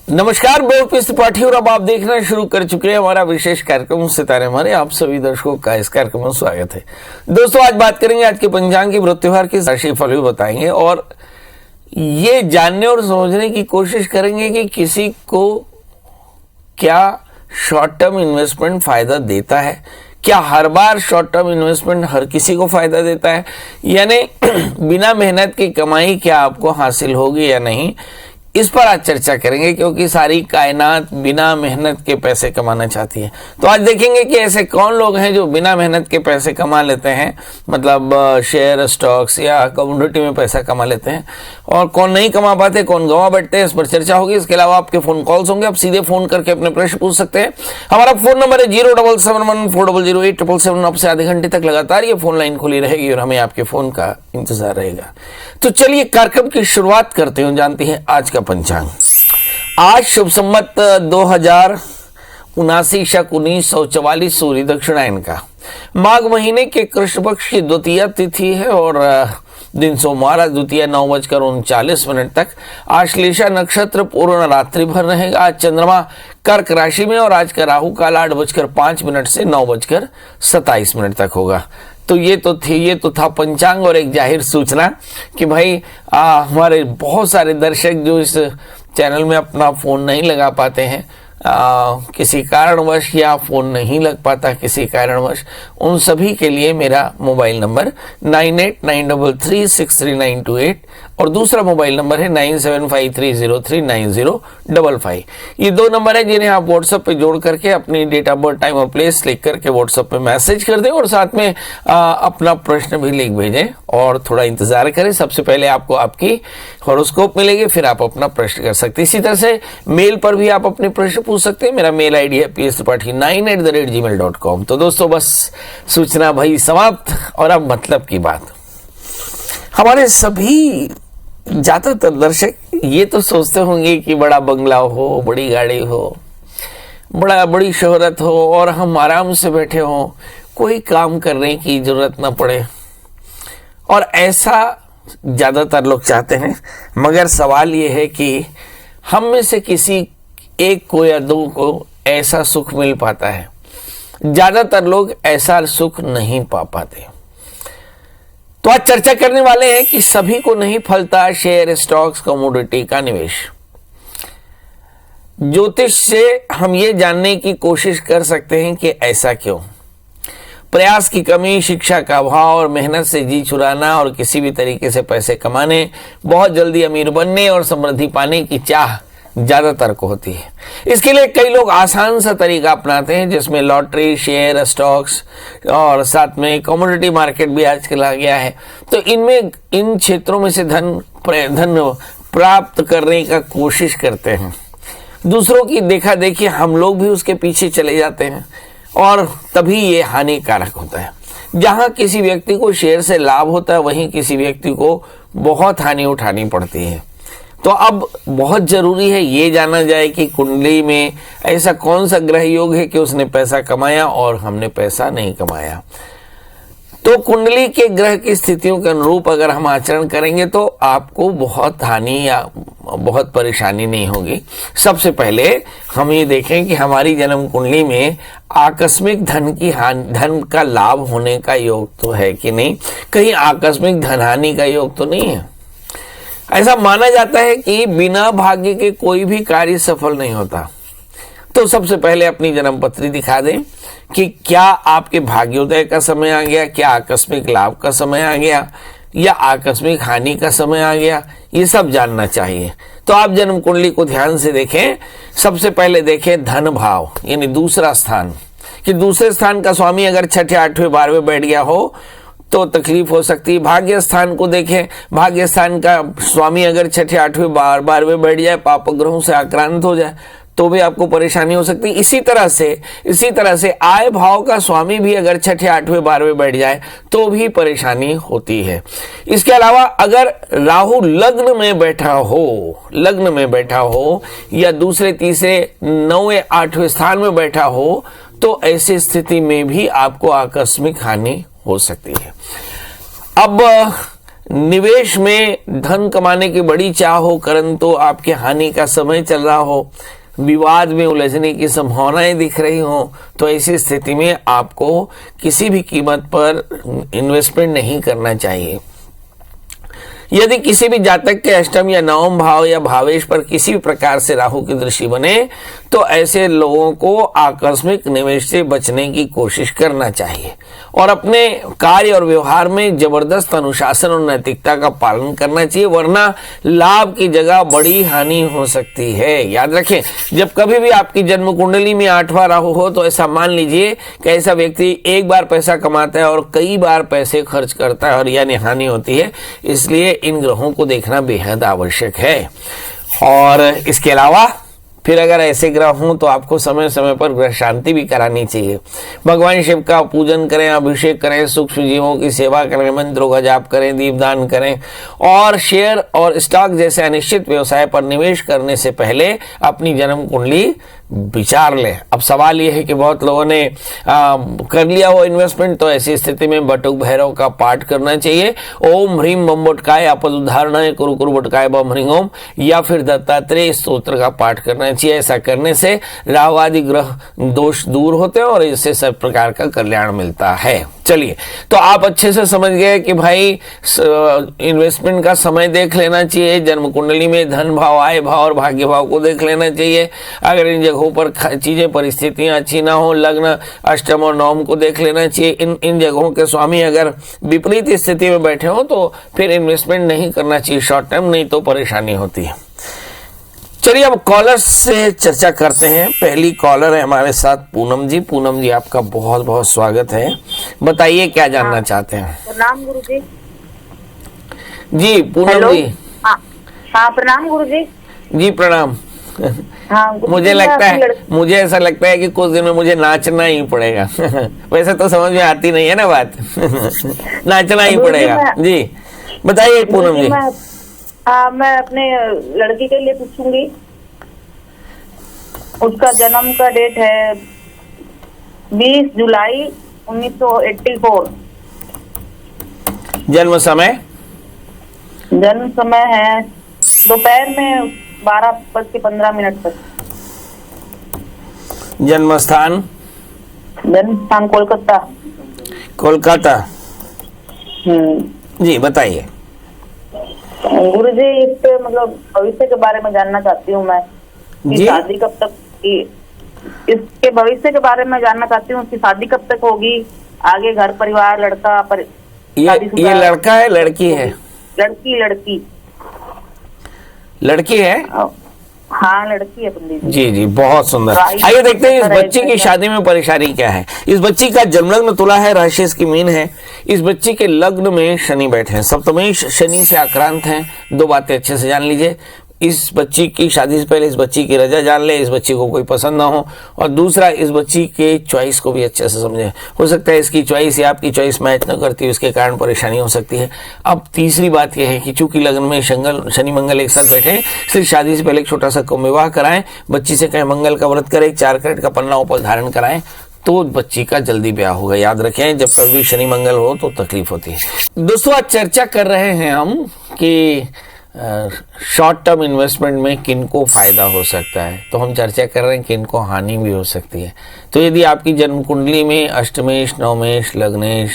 नमस्कार, मैं उपेश त्रिपाठी और अब आप देखना शुरू कर चुके हैं हमारा विशेष कार्यक्रम सितारे हमारे। आप सभी दर्शकों का इस कार्यक्रम में स्वागत है। दोस्तों, आज बात करेंगे आज के पंचांग की वृत्तिवार की राशिफल भी बताएंगे और ये जानने और समझने की कोशिश करेंगे कि किसी को क्या शॉर्ट टर्म इन्वेस्टमेंट फायदा देता है, क्या हर बार शॉर्ट टर्म इन्वेस्टमेंट हर किसी को फायदा देता है, यानी बिना मेहनत की कमाई क्या आपको हासिल होगी या नहीं। इस पर आज चर्चा करेंगे क्योंकि सारी कायनात बिना मेहनत के पैसे कमाना चाहती है। तो आज देखेंगे कि ऐसे कौन लोग हैं जो बिना मेहनत के पैसे कमा लेते हैं, मतलब शेयर, स्टॉक्स या कमोडिटी में पैसा कमा लेते हैं, और कौन नहीं कमा पाते, कौन गंवा बैठते हैं। इस पर चर्चा होगी। इसके अलावा आपके फोन कॉल्स होंगे, आप सीधे फोन करके अपने प्रश्न पूछ सकते हैं। हमारा फोन नंबर है 07714008777। आपसे आधे घंटे तक लगातार ये फोन लाइन खुली रहेगी और हमें आपके फोन का इंतजार रहेगा। तो चलिए कार्यक्रम की शुरुआत करते हैं, जानते हैं आज का पंचांग। आज शुभ संवत 2079 शक 1944 सूर्य दक्षिणायन का माघ महीने के कृष्ण पक्ष की द्वितीय तिथि है और दिन सोमवार, द्वितीय 9:39 तक। आश्लेषा नक्षत्र पूर्ण रात्रि भर रहेगा। आज चंद्रमा कर्क राशि में और आज का राहु काल 8:05 से 9:27 तक होगा। तो ये तो था पंचांग और एक जाहिर सूचना कि भाई हमारे बहुत सारे दर्शक जो इस चैनल में अपना फोन नहीं लगा पाते हैं, किसी कारणवश या फोन नहीं लग पाता किसी कारणवश, उन सभी के लिए मेरा मोबाइल नंबर 9893363928 और दूसरा मोबाइल नंबर है 9753039055। ये दो नंबर है जिन्हें आप व्हाट्सएप पे जोड़ करके अपनी डेट ऑफ बर्थ, टाइम और प्लेस लिख करके व्हाट्सएप पे मैसेज कर दें और साथ में अपना प्रश्न भी लिख भेजें और थोड़ा इंतजार करें। सबसे पहले आपको आपकी हॉरोस्कोप मिलेगी, फिर आप अपना प्रश्न कर सकते हैं। इसी तरह से मेल पर भी आप अपने प्रश्न पूछ सकते हैं। मेरा मेल आईडी है pstripathi9@gmail.com। तो दोस्तों, बस सूचना भाई समाप्त और अब मतलब की बात। हमारे सभी ज्यादातर दर्शक ये तो सोचते होंगे कि बड़ा बंगला हो, बड़ी गाड़ी हो, बड़ी शोहरत हो और हम आराम से बैठे हो, कोई काम करने की जरूरत ना पड़े, और ऐसा ज्यादातर लोग चाहते हैं। मगर सवाल ये है कि हम में से किसी एक को या दो को ऐसा सुख मिल पाता है। ज्यादातर लोग ऐसा सुख नहीं पा पाते। तो आज चर्चा करने वाले हैं कि सभी को नहीं फलता शेयर, स्टॉक्स, कमोडिटी का निवेश। ज्योतिष से हम ये जानने की कोशिश कर सकते हैं कि ऐसा क्यों। प्रयास की कमी, शिक्षा का अभाव और मेहनत से जी चुराना और किसी भी तरीके से पैसे कमाने, बहुत जल्दी अमीर बनने और समृद्धि पाने की चाह ज्यादातर को होती है। इसके लिए कई लोग आसान सा तरीका अपनाते हैं जिसमें लॉटरी, शेयर, स्टॉक्स और साथ में कमोडिटी मार्केट भी आजकल आ गया है। तो इन क्षेत्रों में से धन प्राप्त करने का कोशिश करते हैं। दूसरों की देखा देखी हम लोग भी उसके पीछे चले जाते हैं और तभी ये हानिकारक होता है। जहां किसी व्यक्ति को शेयर से लाभ होता है वहीं किसी व्यक्ति को बहुत हानि उठानी पड़ती है। तो अब बहुत जरूरी है ये जाना जाए कि कुंडली में ऐसा कौन सा ग्रह योग है कि उसने पैसा कमाया और हमने पैसा नहीं कमाया। तो कुंडली के ग्रह की स्थितियों के अनुरूप अगर हम आचरण करेंगे तो आपको बहुत हानि या बहुत परेशानी नहीं होगी। सबसे पहले हम ये देखें कि हमारी जन्म कुंडली में आकस्मिक धन का लाभ होने का योग तो है कि नहीं, कहीं आकस्मिक धनहानि का योग तो नहीं है। ऐसा माना जाता है कि बिना भाग्य के कोई भी कार्य सफल नहीं होता। तो सबसे पहले अपनी जन्म पत्री दिखा दें कि क्या आपके भाग्योदय का समय आ गया, क्या आकस्मिक लाभ का समय आ गया या आकस्मिक हानि का समय आ गया, ये सब जानना चाहिए। तो आप जन्म कुंडली को ध्यान से देखें। सबसे पहले देखें धन भाव यानी दूसरा स्थान, कि दूसरे स्थान का स्वामी अगर 6ठे 8वें 12वें बैठ गया हो तो तकलीफ हो सकती है। भाग्य स्थान को देखें, भाग्य स्थान का स्वामी अगर 6ठे 8वें 12वें बैठ जाए, पाप ग्रहों से आक्रांत हो जाए तो भी आपको परेशानी हो सकती है। इसी तरह से आय भाव का स्वामी भी अगर छठे, आठवें, 12वें बैठ जाए तो भी परेशानी होती है। इसके अलावा अगर राहु लग्न में बैठा हो या दूसरे, तीसरे, 9वें, 8वें स्थान में बैठा हो तो ऐसी स्थिति में भी आपको आकस्मिक हानि हो सकती है। अब निवेश में धन कमाने की बड़ी चाह हो, परंतु आपके हानि का समय चल रहा हो, विवाद में उलझने की संभावनाएं दिख रही हो, तो ऐसी स्थिति में आपको किसी भी कीमत पर इन्वेस्टमेंट नहीं करना चाहिए। यदि किसी भी जातक के अष्टम या नवम भाव या भावेश पर किसी भी प्रकार से राहु की दृष्टि बने तो ऐसे लोगों को आकस्मिक निवेश से बचने की कोशिश करना चाहिए और अपने कार्य और व्यवहार में जबरदस्त अनुशासन और नैतिकता का पालन करना चाहिए, वरना लाभ की जगह बड़ी हानि हो सकती है। याद रखें, जब कभी भी आपकी जन्म कुंडली में 8वां राहु हो तो ऐसा मान लीजिए कि ऐसा व्यक्ति एक बार पैसा कमाता है और कई बार पैसे खर्च करता है और यानी हानि होती है। इसलिए इन ग्रहों को देखना बेहद आवश्यक है। और इसके अलावा फिर अगर ऐसे ग्रह हों तो आपको समय समय पर ग्रह शांति भी करानी चाहिए। भगवान शिव का पूजन करें, अभिषेक करें, सूक्ष्म जीवों की सेवा करें, मंत्रों का जाप करें, दीपदान करें और शेयर और स्टॉक जैसे अनिश्चित व्यवसाय पर निवेश करने से पहले अपनी जन्म कुंडली विचार लें। अब सवाल यह है कि बहुत लोगों ने कर लिया वो इन्वेस्टमेंट, तो ऐसी स्थिति में बटुक भैरव का पाठ करना चाहिए। ओम ह्रीम बम बटकाय आपद उद्धारणाय कुरु कुरु बटकाय बम ह्रीम ओम, या फिर दत्तात्रेय स्तोत्र का पाठ करना चाहिए। ऐसा करने से राहु आदि ग्रह दोष दूर होते हैं और इससे सब प्रकार का कल्याण मिलता है। चलिए, तो आप अच्छे से समझ गए कि भाई इन्वेस्टमेंट का समय देख लेना चाहिए, जन्म कुंडली में धन भाव, आय भाव और भाग्य भाव को देख लेना चाहिए। अगर इन जगहों पर चीजें, परिस्थितियां अच्छी ना हो, लग्न, अष्टम और नवम को देख लेना चाहिए। इन जगहों के स्वामी अगर विपरीत स्थिति में बैठे हो तो फिर इन्वेस्टमेंट नहीं करना चाहिए शॉर्ट टर्म, नहीं तो परेशानी होती है। चलिए अब कॉलर से चर्चा करते हैं। पहली कॉलर है हमारे साथ पूनम जी। पूनम जी, आपका बहुत बहुत स्वागत है। बताइए क्या जानना चाहते हैं। प्रणाम गुरु जी। जी पूनम जी। हाँ प्रणाम गुरु जी। जी प्रणाम। हाँ, मुझे ऐसा लगता है कि कुछ दिन में मुझे नाचना ही पड़ेगा। वैसे तो समझ में आती नहीं है ना बात। नाचना ही पड़ेगा। जी बताइए पूनम जी। मैं अपने लड़की के लिए पूछूंगी। उसका जन्म का डेट है 20 जुलाई 1984। जन्म समय है दोपहर में 12:15 तक। जन्म स्थान कोलकाता। जी बताइए। गुरु जी, इसके मतलब भविष्य के बारे में जानना चाहती हूँ मैं कि शादी कब तक की, इसके भविष्य के बारे में जानना चाहती हूँ कि शादी कब तक होगी, आगे घर परिवार, लड़का ये लड़का है लड़की है? लड़की है। हाँ लड़की है पंडित जी। जी बहुत सुंदर। आइए देखते हैं इस बच्ची की शादी में परेशानी क्या है। इस बच्ची का जन्म लग्न तुला है, राशि इसकी मीन है। इस बच्ची के लग्न में शनि बैठे हैं, सप्तमेश शनि से आक्रांत हैं। दो बातें अच्छे से जान लीजिए। इस बच्ची की शादी से पहले इस बच्ची की रजा जान ले, इस बच्ची को कोई पसंद ना हो, और दूसरा इस बच्ची के चॉइस को भी अच्छे से समझे। हो सकता है इसकी चॉइस या आपकी चॉइस मैच न करती, उसके कारण परेशानी हो सकती है। अब तीसरी बात यह है कि चूंकि लग्न में शनि मंगल एक साथ बैठे हैं, इसलिए शादी से पहले एक छोटा सा विवाह कराएं। बच्ची से कहें मंगल का व्रत करें, 4 कैरेट का पन्ना ऊपर धारण कराएं, तो बच्ची का जल्दी ब्याह होगा। याद रखें, जब कभी शनि मंगल हो तो तकलीफ होती है। दोस्तों आज चर्चा कर रहे हैं हम कि शॉर्ट टर्म इन्वेस्टमेंट में किनको फायदा हो सकता है, तो हम चर्चा कर रहे हैं किनको हानि भी हो सकती है। तो यदि आपकी जन्म कुंडली में अष्टमेश, नवमेश, लग्नेश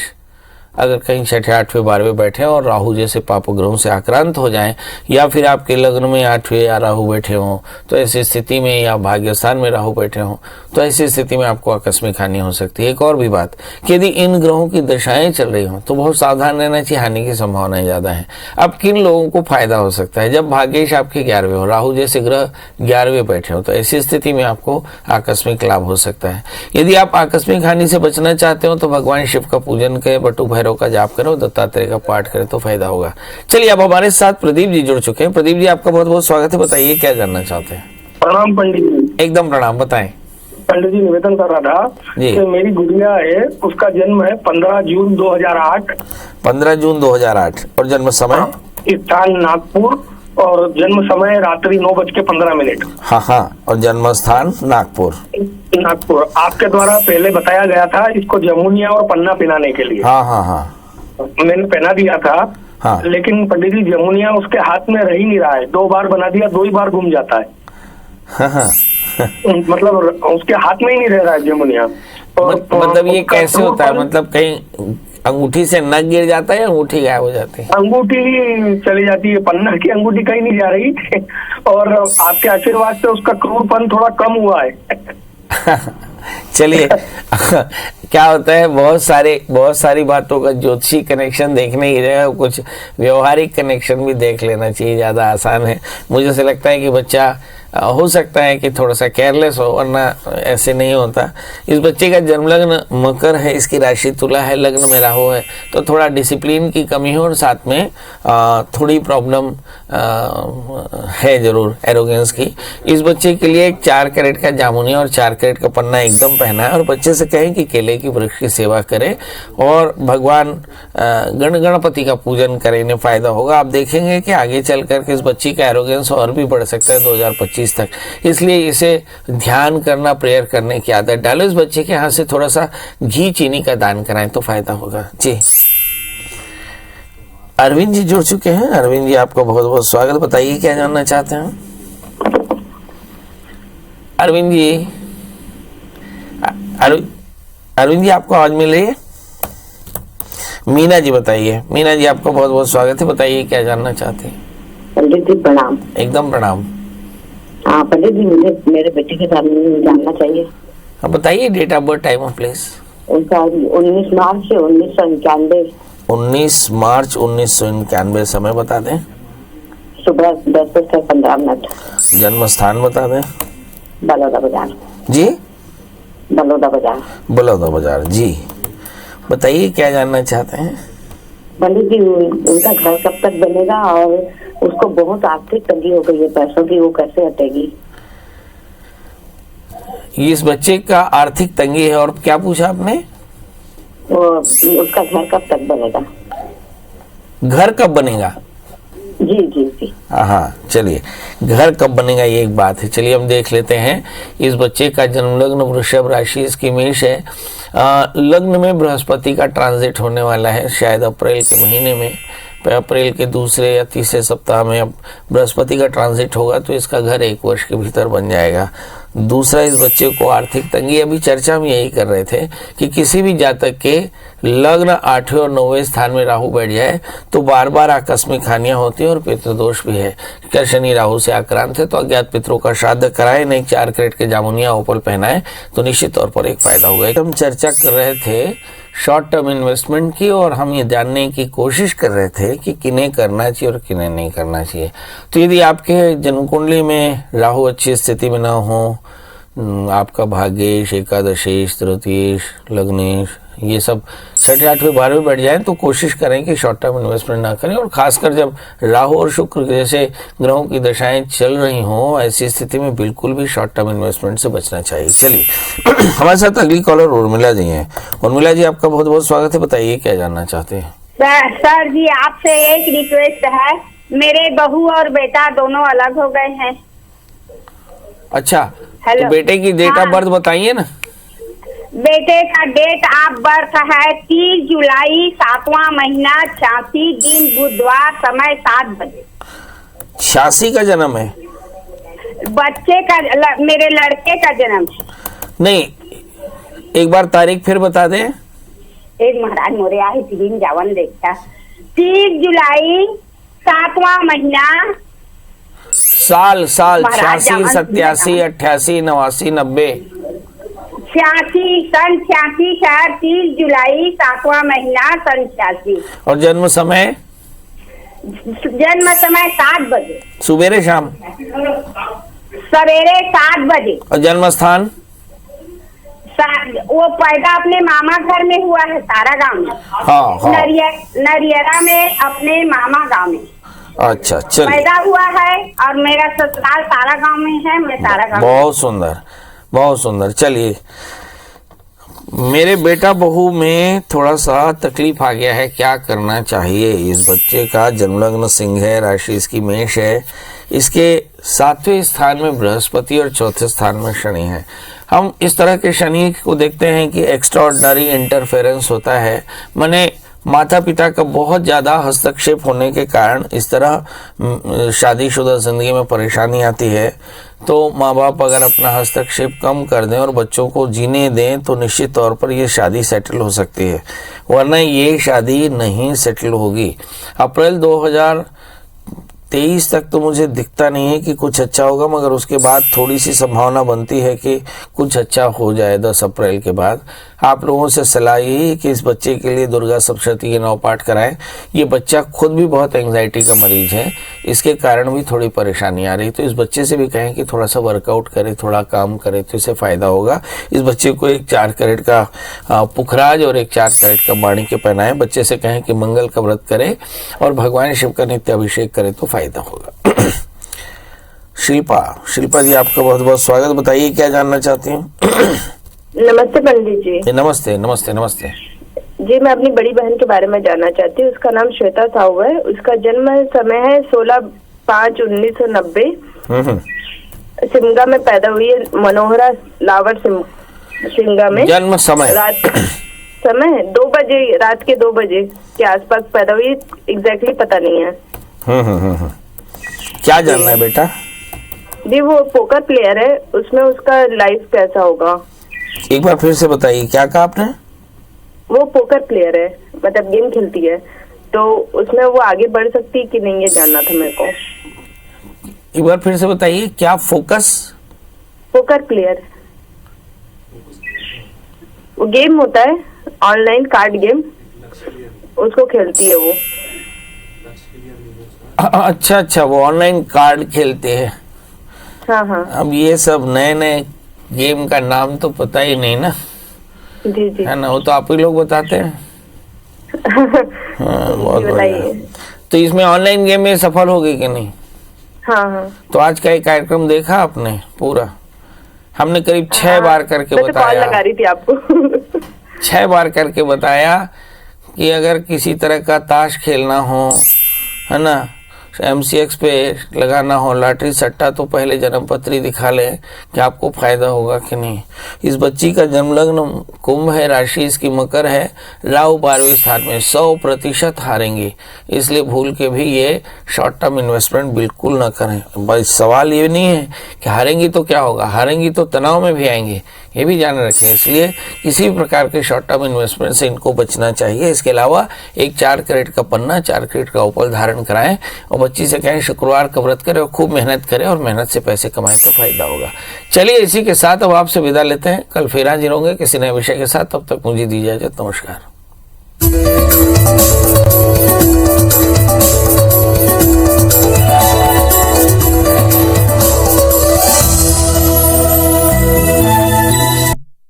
अगर कहीं 6ठे, 8वें, 12वें बैठे और राहु जैसे पाप ग्रहों से आक्रांत हो जाएं, या फिर आपके लग्न में 8वें या राहु बैठे हों, तो ऐसी स्थिति में, या भाग्यस्थान में राहु बैठे हों, तो ऐसी स्थिति में आपको आकस्मिक हानि हो सकती है। एक और भी बात कि यदि इन ग्रहों की दशाएं चल रही हों तो बहुत सावधान रहना चाहिए, हानि की संभावनाएं ज्यादा है। अब किन लोगों को फायदा हो सकता है? जब भाग्येश आपके 11वें हो, राहु जैसे ग्रह 11वें बैठे हो, तो ऐसी स्थिति में आपको आकस्मिक लाभ हो सकता है। यदि आप आकस्मिक हानि से बचना चाहते हो तो भगवान शिव का पूजन करें, बटुक भैरव का जाप करो, दत्तात्रेय का पाठ करें तो फायदा होगा। चलिए अब हमारे साथ प्रदीप जी जुड़ चुके हैं। प्रदीप जी आपका बहुत बहुत स्वागत है। बताइए क्या जानना चाहते हैं। प्रणाम पंडित जी। एकदम प्रणाम, बताएं। पंडित जी निवेदन कर रहा था जी। कि मेरी गुड़िया है, उसका जन्म है 15 जून 2008। 15 जून 2008 और जन्म समय? स्थान नागपुर और जन्म समय रात्रि 9:15। हाँ हाँ, और जन्म स्थान नागपुर। नागपुर। आपके द्वारा पहले बताया गया था इसको जमुनिया और पन्ना पहनाने के लिए। हाँ हाँ हाँ मैंने पहना दिया था। हाँ। लेकिन पंडित जी जमुनिया उसके हाथ में रह ही नहीं रहा है, 2 बार बना दिया, 2 ही बार घूम जाता है। हाँ हाँ। मतलब उसके हाथ में ही नहीं रह रहा है जमुनिया। मतलब ये कैसे होता है? मतलब कहीं अंगूठी से नग गिर जाता है या अंगूठी गायब हो जाती है? अंगूठी चली जाती है, पन्ना की अंगूठी कहीं नहीं जा रही। और आपके आशीर्वाद से उसका क्रूरपन थोड़ा कम हुआ है। चलिए क्या होता है, बहुत सारी बातों का ज्योतिषी कनेक्शन देखने ही रहे, कुछ व्यवहारिक कनेक्शन भी देख लेना चाहिए, ज्यादा आसान है। मुझे ऐसा लगता है कि बच्चा हो सकता है कि थोड़ा सा केयरलेस हो, वरना ऐसे नहीं होता। इस बच्चे का जन्म लग्न मकर है, इसकी राशि तुला है, लग्न में राहु है, तो थोड़ा डिसिप्लिन की कमी हो और साथ में थोड़ी प्रॉब्लम है जरूर, एरोगेंस की। इस बच्चे के लिए 4 कैरेट का जामुनी और 4 कैरेट का पन्ना एकदम पहना है, और बच्चे से कहें कि केले की वृक्ष की सेवा करे और भगवान गणपति का पूजन करें, इन्हें फायदा होगा। आप देखेंगे कि आगे चल करके इस बच्ची का एरोगेंस और भी बढ़ सकता है 2025 तक। इसलिए इसे ध्यान करना, प्रेयर करने की आदत डालो। इस बच्चे के हाथ से थोड़ा सा घी चीनी का दान कराएं तो फायदा होगा। जी, अरविंद जी जुड़ चुके हैं। अरविंद जी आपका बहुत बहुत स्वागत। बताइए क्या जानना चाहते हैं अरविंद जी? अरविंद जी आपको आवाज मिल रही है? मीना जी बताइए। मीना जी आपका बहुत बहुत स्वागत है, बताइए क्या जानना चाहते हैं? पंडित जी प्रणाम। एकदम प्रणाम। हाँ पंडित जी, मुझे मेरे बेटे के बारे में जानना चाहिए। हाँ बताइए, date of birth, time of place. उनका 19 मार्च 1991। 19 मार्च 1991। समय बता दें। सुबह 10:15। जन्म स्थान बता दें। बलौदा बाजार। जी, बलौदा बाजार। बलौदा बाजार। जी, बताइए क्या जानना चाहते हैं? पंडित जी, उनका घर कब तक बनेगा और उसको बहुत आर्थिक तंगी हो गई है पैसों की, वो कैसे हटेगी? इस बच्चे का आर्थिक तंगी है, और क्या पूछा आपने? उसका घर कब तक बनेगा? घर कब बनेगा? जी जी जी। हाँ, चलिए घर कब बनेगा ये एक बात है। चलिए हम देख लेते हैं। इस बच्चे का जन्म लग्न वृषभ राशि, इसकी मेष है। लग्न में बृहस्पति का ट्रांजिट होने वाला है, शायद अप्रैल के महीने में, अप्रैल के दूसरे या तीसरे सप्ताह में अब बृहस्पति का ट्रांजिट होगा, तो इसका घर 1 वर्ष के भीतर बन जाएगा। दूसरा, इस बच्चे को आर्थिक तंगी, अभी चर्चा में यही कर रहे थे कि किसी भी जातक के लग्न 8वें और 9वें स्थान में राहु बैठ जाए तो बार बार आकस्मिक हानियां होती हैं और पितृदोष भी है। क्या शनि राहु से आक्रांत है तो अज्ञात पितरों का श्राद्ध कराए, नहीं 4 कैरेट के जामुनिया ओपल पहनाए तो निश्चित तौर पर एक फायदा होगा। हम चर्चा कर रहे थे शॉर्ट टर्म इन्वेस्टमेंट की, और हम ये जानने की कोशिश कर रहे थे कि किन्हें करना चाहिए और किन्हें नहीं करना चाहिए। तो यदि आपके जन्म कुंडली में राहु अच्छी स्थिति में ना हो, आपका भाग्येश, एकादशेश, तृतीयेश, लग्नेश, ये सब 6ठे 8वें 12वें बैठ जाए तो कोशिश करें कि शॉर्ट टर्म इन्वेस्टमेंट ना करें। और खासकर जब राहु और शुक्र जैसे ग्रहों की दशाएं चल रही हों, ऐसी स्थिति में बिल्कुल भी शॉर्ट टर्म इन्वेस्टमेंट से बचना चाहिए। चलिए हमारे साथ अगली कॉलर उर्मिला जी हैं। उर्मिला जी आपका बहुत बहुत स्वागत है, बताइए क्या जानना चाहते हैं? सर जी, आपसे एक रिक्वेस्ट है। मेरे बहू और बेटा दोनों अलग हो गए हैं। अच्छा, हेलो। तो बेटे की डेट ऑफ बर्थ बताइए ना। बेटे का डेट ऑफ बर्थ है 30 जुलाई 7वां महीना 86 दिन बुधवार, समय 7 बजे। 86 का जन्म है? बच्चे का मेरे लड़के का जन्म है। नहीं, एक बार तारीख फिर बता दें। एक महाराज मोरे आहे दिन जावन देखा 30 जुलाई 7वां महीना। साल 86, 87, 88, 89, 90। 86 सन 86 शहर 30 जुलाई 7वां महीना सन 86। और जन्म समय? जन्म समय 7 बजे, सुबेरे शाम? सवेरे 7 बजे। और जन्म स्थान? वो पैदा अपने मामा घर में हुआ है, सारा गांव में। हाँ हाँ। नरियरा में अपने मामा गांव में। अच्छा चलिए, पैदा हुआ है और मेरा ससुराल सारा गांव में है, मैं सारा गांव। बहुत सुंदर, बहुत सुंदर। चलिए, मेरे बेटा बहू में थोड़ा सा तकलीफ आ गया है, क्या करना चाहिए? इस बच्चे का जन्मलग्न सिंह है, राशि इसकी मेष है, इसके 7वें स्थान में बृहस्पति और 4थे स्थान में शनि है। हम इस तरह के शनि को देखते हैं कि एक्स्ट्राऑर्डिनरी इंटरफेरेंस होता है, माने माता पिता का बहुत ज़्यादा हस्तक्षेप होने के कारण इस तरह शादीशुदा जिंदगी में परेशानी आती है। तो माँ बाप अगर अपना हस्तक्षेप कम कर दें और बच्चों को जीने दें तो निश्चित तौर पर ये शादी सेटल हो सकती है, वरना ये शादी नहीं सेटल होगी। अप्रैल 2023 तक तो मुझे दिखता नहीं है कि कुछ अच्छा होगा, मगर उसके बाद थोड़ी सी संभावना बनती है कि कुछ अच्छा हो जाए। 10 अप्रैल के बाद आप लोगों से सलाह यही है कि इस बच्चे के लिए दुर्गा सप्तशती के 9 पाठ कराएं। ये बच्चा खुद भी बहुत एंग्जाइटी का मरीज है, इसके कारण भी थोड़ी परेशानी आ रही, तो इस बच्चे से भी कहें कि थोड़ा सा वर्कआउट करे, थोड़ा काम करे, तो इससे फायदा होगा। इस बच्चे को एक 4 कैरेट का पुखराज और एक 4 कैरेट का माणिक्य पहनाएं। बच्चे से कहें कि मंगल का व्रत करे और भगवान शिव का नित्य अभिषेक करे तो फायदा होगा। शिल्पा जी, आपका बहुत बहुत स्वागत। बताइए क्या जानना चाहती हैं? नमस्ते पंडित जी। नमस्ते नमस्ते नमस्ते जी, मैं अपनी बड़ी बहन के बारे में जानना चाहती हूँ। उसका नाम श्वेता साहू है। उसका जन्म समय है 16/5/1990। सिमगा में पैदा हुई है, मनोहरा लावर सिमगा में। जन्म समय रात समय 2 बजे, रात के 2 बजे के आसपास पैदा हुई, एग्जैक्टली पता नहीं है। क्या जानना है बेटा? जी, वो पोकर प्लेयर है, उसमें उसका लाइफ कैसा होगा? एक बार फिर से बताइए, क्या कहा आपने? वो पोकर प्लेयर है, मतलब गेम खेलती है, तो उसमें वो आगे बढ़ सकती है कि नहीं, ये जानना था मेरे को। एक बार फिर से बताइए, क्या फोकस? पोकर प्लेयर, वो गेम होता है ऑनलाइन कार्ड गेम, उसको खेलती है वो। अच्छा अच्छा, वो ऑनलाइन कार्ड खेलते हैं। हाँ हाँ। अब ये सब नए नए गेम का नाम तो पता ही नहीं ना। जी जी, है ना, वो तो आप ही लोग बताते हैं। हाँ, बहुत बढ़िया। तो इसमें ऑनलाइन गेम में सफल होगी कि नहीं? हाँ हाँ। तो आज का एक कार्यक्रम देखा आपने पूरा? हमने करीब 6 बार करके मैं तो कॉल बताया, लगा रही थी आपको। 6 बार करके बताया कि अगर किसी तरह का ताश खेलना हो, है ना, MCX पे लगाना हो, लॉटरी सट्टा, तो पहले जन्म पत्री दिखा लें कि आपको फायदा होगा कि नहीं। इस बच्ची का जन्मलग्न कुंभ है, राशि इसकी मकर है, राहु 12वें स्थान में, 100% हारेंगे। इसलिए भूल के भी ये शॉर्ट टर्म इन्वेस्टमेंट बिल्कुल ना करें। बस सवाल ये नहीं है कि हारेंगी तो क्या होगा, हारेंगी तो तनाव में भी आएंगे, ये भी ध्यान रखें। इसलिए किसी भी प्रकार के शॉर्ट टर्म इन्वेस्टमेंट से इनको बचना चाहिए। इसके अलावा एक 4 कैरेट का पन्ना, 4 कैरेट का उपल धारण कराएं और बच्ची से कहें शुक्रवार का व्रत करें और खूब मेहनत करें और मेहनत से पैसे कमाएं तो फायदा होगा। चलिए, इसी के साथ अब आपसे विदा लेते हैं। कल फिर हाजिर होंगे किसी नए विषय के साथ। तब तक मुझे दीजिए इजाजत। नमस्कार।